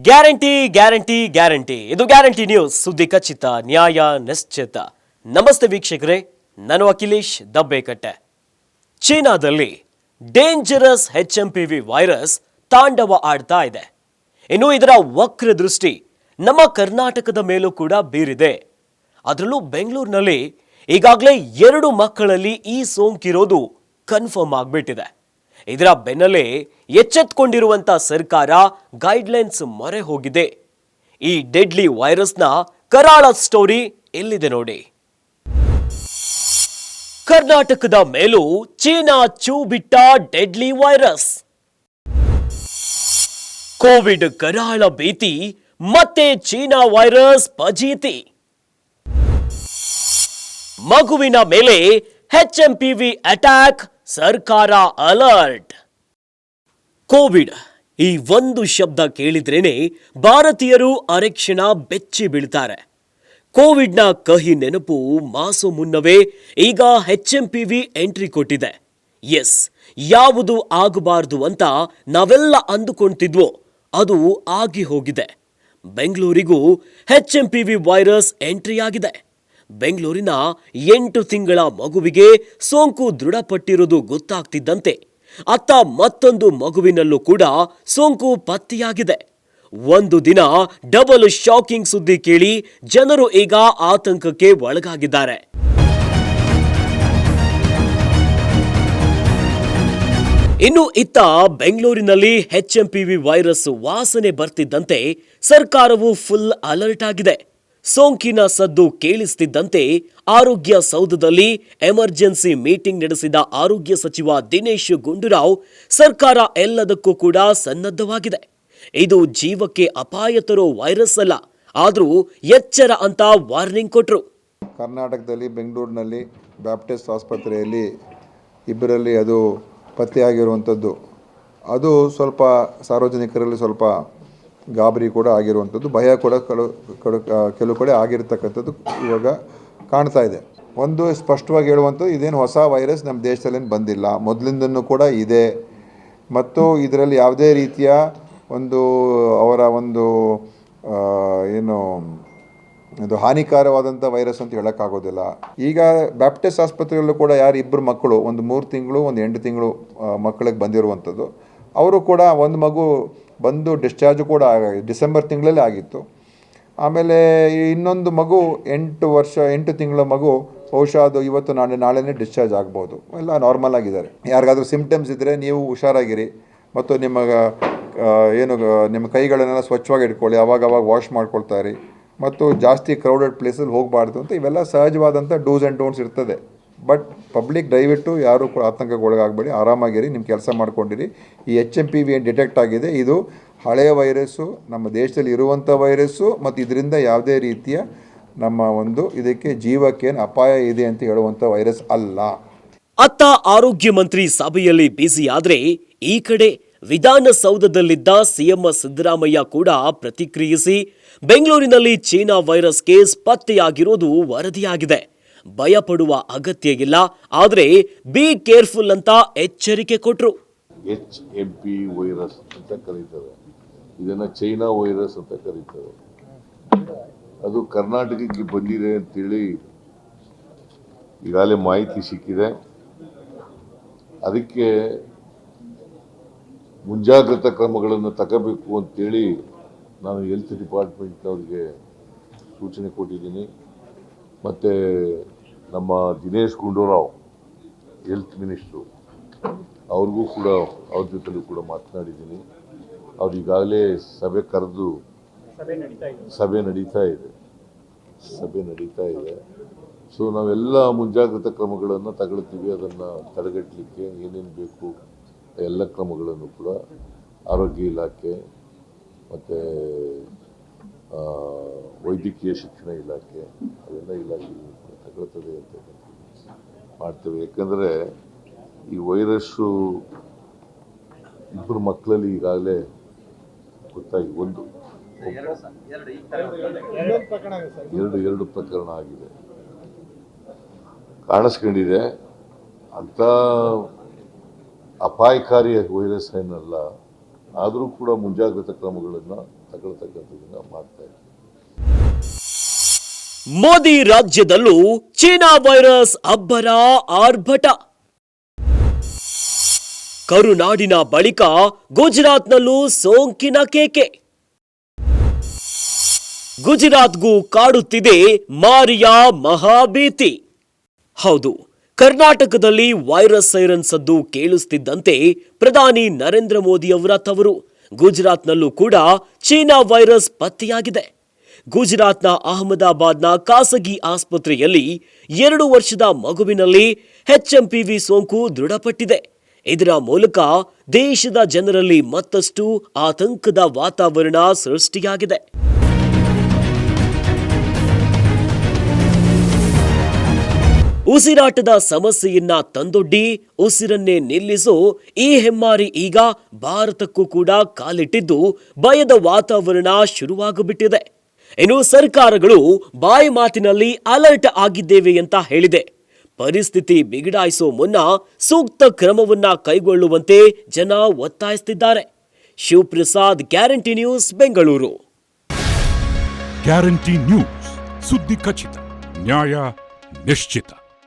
Guarantee guarantee guarantee ಇದು guarantee news ಸುದ್ದಿ ಖಚಿತ ನ್ಯಾಯ ನಿಶ್ಚಿತ. ನಮಸ್ತೆ ವೀಕ್ಷಕರೇ, ನಾನು ಅಖಿಲೇಶ್ ದಬ್ಬೇಕಟ್ಟೆ. ಚೀನಾದಲ್ಲಿ ಡೇಂಜರಸ್ HMPV ವೈರಸ್ ತಾಂಡವ ಆಡ್ತಾ ಇದೆ. ಇನ್ನು ಇದರ ವಕ್ರ ದೃಷ್ಟಿ ನಮ್ಮ ಕರ್ನಾಟಕದ ಮೇಲೂ ಕೂಡ ಬೀರಿದೆ. ಅದರಲ್ಲೂ ಬೆಂಗಳೂರಿನಲ್ಲಿ ಈಗಾಗಲೇ 2 ಮಕ್ಕಳಲ್ಲಿ ಈ ಸೋಂಕಿರೋದು ಕನ್ಫರ್ಮ್ ಆಗ್ಬಿಟ್ಟಿದೆ. ಇದರ ಬೆನ್ನಲ್ಲೇ ಎಚ್ಚೆತ್ತುಕೊಂಡಿರುವಂತ ಸರ್ಕಾರ ಗೈಡ್ಲೈನ್ಸ್ ಮೊರೆ ಹೋಗಿದೆ. ಈ ಡೆಡ್ಲಿ ವೈರಸ್ನ ಕರಾಳ ಸ್ಟೋರಿ ಎಲ್ಲಿದೆ ನೋಡಿ. ಕರ್ನಾಟಕದ ಮೇಲೂ ಚೀನಾ ಚೂ ಬಿಟ್ಟ ಡೆಡ್ಲಿ ವೈರಸ್. ಕೋವಿಡ್ ಕರಾಳ ಭೀತಿ, ಮತ್ತೆ ಚೀನಾ ವೈರಸ್ ಫಜೀತಿ. ಮಗುವಿನ ಮೇಲೆ HMPV ಅಟ್ಯಾಕ್, ಸರ್ಕಾರ ಅಲರ್ಟ್. ಕೋವಿಡ್ ಈ ಒಂದು ಶಬ್ದ ಕೇಳಿದ್ರೇನೆ ಭಾರತೀಯರು ಅರೆಕ್ಷಣ ಬೆಚ್ಚಿ ಬೀಳ್ತಾರೆ. ಕೋವಿಡ್ನ ಕಹಿ ನೆನಪು ಮಾಸೋ ಮುನ್ನವೇ ಈಗ HMPV ಎಂಟ್ರಿ ಕೊಟ್ಟಿದೆ. ಎಸ್, ಯಾವುದು ಆಗಬಾರದು ಅಂತ ನಾವೆಲ್ಲ ಅಂದುಕೊಂತಿದ್ವೋ ಅದು ಆಗಿ ಹೋಗಿದೆ. ಬೆಂಗಳೂರಿಗೂ HMPV ವೈರಸ್ ಎಂಟ್ರಿ ಆಗಿದೆ. ಬೆಂಗಳೂರಿನ 8 ತಿಂಗಳ ಮಗುವಿಗೆ ಸೋಂಕು ದೃಢಪಟ್ಟಿರುವುದು ಗೊತ್ತಾಗ್ತಿದ್ದಂತೆ ಅತ್ತ ಮತ್ತೊಂದು ಮಗುವಿನಲ್ಲೂ ಕೂಡ ಸೋಂಕು ಪತ್ತೆಯಾಗಿದೆ. ಒಂದು ದಿನ ಡಬಲ್ ಶಾಕಿಂಗ್ ಸುದ್ದಿ ಕೇಳಿ ಜನರು ಈಗ ಆತಂಕಕ್ಕೆ ಒಳಗಾಗಿದ್ದಾರೆ. ಇನ್ನು ಇತ್ತ ಬೆಂಗಳೂರಿನಲ್ಲಿ HMPV ವೈರಸ್ ವಾಸನೆ ಬರ್ತಿದ್ದಂತೆ ಸರ್ಕಾರವು ಫುಲ್ ಅಲರ್ಟ್ ಆಗಿದೆ. ಸೋಂಕಿನ ಸದ್ದು ಕೇಳಿಸ್ತಿದ್ದಂತೆ ಆರೋಗ್ಯ ಸೌಧದಲ್ಲಿ ಎಮರ್ಜೆನ್ಸಿ ಮೀಟಿಂಗ್ ನಡೆಸಿದ ಆರೋಗ್ಯ ಸಚಿವ ದಿನೇಶ್ ಗುಂಡೂರಾವ್ ಸರ್ಕಾರ ಎಲ್ಲದಕ್ಕೂ ಕೂಡ ಸನ್ನದ್ಧವಾಗಿದೆ. ಇದು ಜೀವಕ್ಕೆ ಅಪಾಯ ತರೋ ವೈರಸ್ ಅಲ್ಲ, ಆದರೂ ಎಚ್ಚರ ಅಂತ ವಾರ್ನಿಂಗ್ ಕೊಟ್ರು. ಕರ್ನಾಟಕದಲ್ಲಿ ಬೆಂಗಳೂರಿನಲ್ಲಿ ಬ್ಯಾಪ್ಟಿಸ್ಟ್ ಆಸ್ಪತ್ರೆಯಲ್ಲಿ ಇಬ್ಬರಲ್ಲಿ ಅದು ಪತ್ತೆಯಾಗಿರುವಂಥದ್ದು, ಅದು ಸ್ವಲ್ಪ ಸಾರ್ವಜನಿಕರಲ್ಲಿ ಸ್ವಲ್ಪ ಗಾಬರಿ ಕೂಡ ಆಗಿರುವಂಥದ್ದು, ಭಯ ಕೂಡ ಕೆಲವು ಕಡೆ ಆಗಿರ್ತಕ್ಕಂಥದ್ದು ಇವಾಗ ಕಾಣ್ತಾ ಇದೆ. ಒಂದು ಸ್ಪಷ್ಟವಾಗಿ ಹೇಳುವಂಥದ್ದು, ಇದೇನು ಹೊಸ ವೈರಸ್ ನಮ್ಮ ದೇಶದಲ್ಲೇನು ಬಂದಿಲ್ಲ, ಮೊದಲಿಂದನೂ ಕೂಡ ಇದೆ. ಮತ್ತು ಇದರಲ್ಲಿ ಯಾವುದೇ ರೀತಿಯ ಅವರ ಏನು ಇದು ಹಾನಿಕಾರವಾದಂಥ ವೈರಸ್ ಅಂತ ಹೇಳೋಕ್ಕಾಗೋದಿಲ್ಲ. ಈಗ ಬ್ಯಾಪ್ಟಿಸ್ಟ್ ಆಸ್ಪತ್ರೆಯಲ್ಲೂ ಕೂಡ ಇಬ್ಬರು ಮಕ್ಕಳು, ಒಂದು 3 ತಿಂಗಳು ಒಂದು 8 ತಿಂಗಳು ಮಕ್ಕಳಿಗೆ ಬಂದಿರುವಂಥದ್ದು. ಅವರು ಕೂಡ ಒಂದು ಮಗು ಬಂದು ಡಿಸ್ಚಾರ್ಜು ಕೂಡ ಡಿಸೆಂಬರ್ ತಿಂಗಳಲ್ಲೇ ಆಗಿತ್ತು. ಆಮೇಲೆ ಇನ್ನೊಂದು ಮಗು 8 ತಿಂಗಳ ಮಗು ಬಹುಶಃ ಅದು ಇವತ್ತು ನಾಳೆನೇ ಡಿಸ್ಚಾರ್ಜ್ ಆಗ್ಬೋದು. ಎಲ್ಲ ನಾರ್ಮಲ್ ಆಗಿದ್ದಾರೆ. ಯಾರಿಗಾದ್ರೂ ಸಿಮ್ಟಮ್ಸ್ ಇದ್ದರೆ ನೀವು ಹುಷಾರಾಗಿರಿ ಮತ್ತು ನಿಮ್ಮ ಕೈಗಳನ್ನೆಲ್ಲ ಸ್ವಚ್ಛವಾಗಿ ಇಟ್ಕೊಳ್ಳಿ, ಅವಾಗ ವಾಶ್ ಮಾಡ್ಕೊಳ್ತಾ ಇರಿ ಮತ್ತು ಜಾಸ್ತಿ ಕ್ರೌಡೆಡ್ ಪ್ಲೇಸಲ್ಲಿ ಹೋಗಬಾರ್ದು ಅಂತ ಇವೆಲ್ಲ ಸಹಜವಾದಂಥ ಡೂಸ್ ಆ್ಯಂಡ್ ಡೋಂಟ್ಸ್ ಇರ್ತದೆ. ಬಟ್ ಪಬ್ಲಿಕ್ ದಯವಿಟ್ಟು ಯಾರು ಕೂಡ ಆತಂಕಕ್ಕೆ ಒಳಗಾಗಬೇಡಿ, ಆರಾಮಾಗಿರಿ, ನಿಮ್ಮ ಕೆಲಸ ಮಾಡ್ಕೊಂಡಿರಿ. ಈ HMPV ಏನು ಡಿಟೆಕ್ಟ್ ಆಗಿದೆ ಇದು ಹಳೆಯ ವೈರಸ್ಸು, ನಮ್ಮ ದೇಶದಲ್ಲಿ ಇರುವಂಥ ವೈರಸ್ಸು, ಮತ್ತು ಇದರಿಂದ ಯಾವುದೇ ರೀತಿಯ ನಮ್ಮ ಇದಕ್ಕೆ ಜೀವಕ್ಕೇನು ಅಪಾಯ ಇದೆ ಅಂತ ಹೇಳುವಂಥ ವೈರಸ್ ಅಲ್ಲ. ಅತ್ತ ಆರೋಗ್ಯ ಮಂತ್ರಿ ಸಭೆಯಲ್ಲಿ ಬ್ಯುಸಿ ಆದ್ರೆ ಈ ಕಡೆ ವಿಧಾನಸೌಧದಲ್ಲಿದ್ದ ಸಿಎಂ ಸಿದ್ದರಾಮಯ್ಯ ಕೂಡ ಪ್ರತಿಕ್ರಿಯಿಸಿ ಬೆಂಗಳೂರಿನಲ್ಲಿ ಚೀನಾ ವೈರಸ್ ಕೇಸ್ ಪತ್ತೆಯಾಗಿರೋದು ವರದಿಯಾಗಿದೆ. ಭಯಪಡುವ ಅಗತ್ಯ ಇಲ್ಲ, ಆದರೆ ಬಿ ಕೇರ್ಫುಲ್ ಅಂತ ಎಚ್ಚರಿಕೆ ಕೊಟ್ರು. HMPV ವೈರಸ್ ಅಂತ ಕರೀತಾರೆ, ಇದನ್ನ ಚೈನಾ ವೈರಸ್ ಅಂತ ಕರೀತಾರೆ. ಅದು ಕರ್ನಾಟಕಕ್ಕೆ ಬಂದಿದೆ ಅಂತೇಳಿ ಈಗಾಗಲೇ ಮಾಹಿತಿ ಸಿಕ್ಕಿದೆ. ಅದಕ್ಕೆ ಮುಂಜಾಗ್ರತಾ ಕ್ರಮಗಳನ್ನು ತಗೋಬೇಕು ಅಂತೇಳಿ ನಾನು ಹೆಲ್ತ್ ಡಿಪಾರ್ಟ್ಮೆಂಟ್ನವ್ರಿಗೆ ಸೂಚನೆ ಕೊಟ್ಟಿದ್ದೀನಿ. ಮತ್ತು ನಮ್ಮ ದಿನೇಶ್ ಗುಂಡೂರಾವ್ ಹೆಲ್ತ್ ಮಿನಿಸ್ಟ್ರು ಅವ್ರಿಗೂ ಕೂಡ ಅವ್ರ ಜೊತೆಲೂ ಕೂಡ ಮಾತನಾಡಿದ್ದೀನಿ. ಅವ್ರು ಈಗಾಗಲೇ ಸಭೆ ಕರೆದು ಸಭೆ ನಡೀತಾ ಇದೆ. ಸೊ ನಾವೆಲ್ಲ ಮುಂಜಾಗ್ರತಾ ಕ್ರಮಗಳನ್ನು ತಗೊಳ್ತೀವಿ. ಅದನ್ನು ತಡೆಗಟ್ಟಲಿಕ್ಕೆ ಏನೇನು ಬೇಕು ಎಲ್ಲ ಕ್ರಮಗಳನ್ನು ಕೂಡ ಆರೋಗ್ಯ ಇಲಾಖೆ ಮತ್ತು ವೈದ್ಯಕೀಯ ಶಿಕ್ಷಣ ಇಲಾಖೆ ಅವೆಲ್ಲ ಇಲಾಖೆಗಳು ಕೂಡ ತಗೊಳ್ತದೆ ಅಂತ ಮಾಡ್ತೇವೆ. ಯಾಕಂದರೆ ಈ ವೈರಸ್ಸು ಇಬ್ಬರು ಮಕ್ಕಳಲ್ಲಿ ಈಗಾಗಲೇ ಗೊತ್ತಾಗಿ ಎರಡು ಪ್ರಕರಣ ಆಗಿದೆ, ಕಾಣಿಸ್ಕೊಂಡಿದೆ. ಅಂಥ ಅಪಾಯಕಾರಿ ವೈರಸ್ ಏನಲ್ಲ, ಆದರೂ ಕೂಡ ಮುಂಜಾಗ್ರತಾ ಕ್ರಮಗಳನ್ನು ತಗೊಳ್ತಕ್ಕಂಥದ್ದನ್ನ ಮಾಡ್ತಾ ಇದ್ದೀವಿ. ಮೋದಿ ರಾಜ್ಯದಲ್ಲೂ ಚೀನಾ ವೈರಸ್ ಅಬ್ಬರ ಆರ್ಭಟ. ಕರುನಾಡಿನ ಬಳಿಕ ಗುಜರಾತ್ನಲ್ಲೂ ಸೋಂಕಿನ ಕೇಕೆ. ಗುಜರಾತ್ಗೂ ಕಾಡುತ್ತಿದೆ ಮಾರಿಯ ಮಹಾಭೀತಿ. ಹೌದು, ಕರ್ನಾಟಕದಲ್ಲಿ ವೈರಸ್ ಸೈರನ್ ಸದ್ದು ಕೇಳಿಸುತ್ತಿದ್ದಂತೆ ಪ್ರಧಾನಿ ನರೇಂದ್ರ ಮೋದಿ ಅವರ ತವರು ಗುಜರಾತ್ನಲ್ಲೂ ಕೂಡ ಚೀನಾ ವೈರಸ್ ಪತ್ತೆಯಾಗಿದೆ. ಗುಜರಾತ್ನ ಅಹಮದಾಬಾದ್ನ ಖಾಸಗಿ ಆಸ್ಪತ್ರೆಯಲ್ಲಿ 2 ವರ್ಷದ ಮಗುವಿನಲ್ಲಿ HMPV ಸೋಂಕು ದೃಢಪಟ್ಟಿದೆ. ಇದರ ಮೂಲಕ ದೇಶದ ಜನರಲ್ಲಿ ಮತ್ತಷ್ಟು ಆತಂಕದ ವಾತಾವರಣ ಸೃಷ್ಟಿಯಾಗಿದೆ. ಉಸಿರಾಟದ ಸಮಸ್ಯೆಯನ್ನ ತಂದೊಡ್ಡಿ ಉಸಿರನ್ನೇ ನಿಲ್ಲಿಸೋ ಈ ಹೆಮ್ಮಾರಿ ಈಗ ಭಾರತಕ್ಕೂ ಕೂಡ ಕಾಲಿಟ್ಟಿದ್ದು ಭಯದ ವಾತಾವರಣ ಶುರುವಾಗುಬಿಟ್ಟಿದೆ. ಇನ್ನು ಸರ್ಕಾರಗಳು ಬಾಯಿ ಮಾತಿನಲ್ಲಿ ಅಲರ್ಟ್ ಆಗಿದ್ದೇವೆ ಅಂತ ಹೇಳಿದೆ. ಪರಿಸ್ಥಿತಿ ಬಿಗಡಾಯಿಸೋ ಮುನ್ನ ಸೂಕ್ತ ಕ್ರಮವನ್ನ ಕೈಗೊಳ್ಳುವಂತೆ ಜನ ಒತ್ತಾಯಿಸುತ್ತಿದ್ದಾರೆ. Shivaprasad, guarantee news, Bengaluru. Guarantee news, ಸುದ್ದಿ ಖಚಿತ, ನ್ಯಾಯ ನಿಶ್ಚಿತ.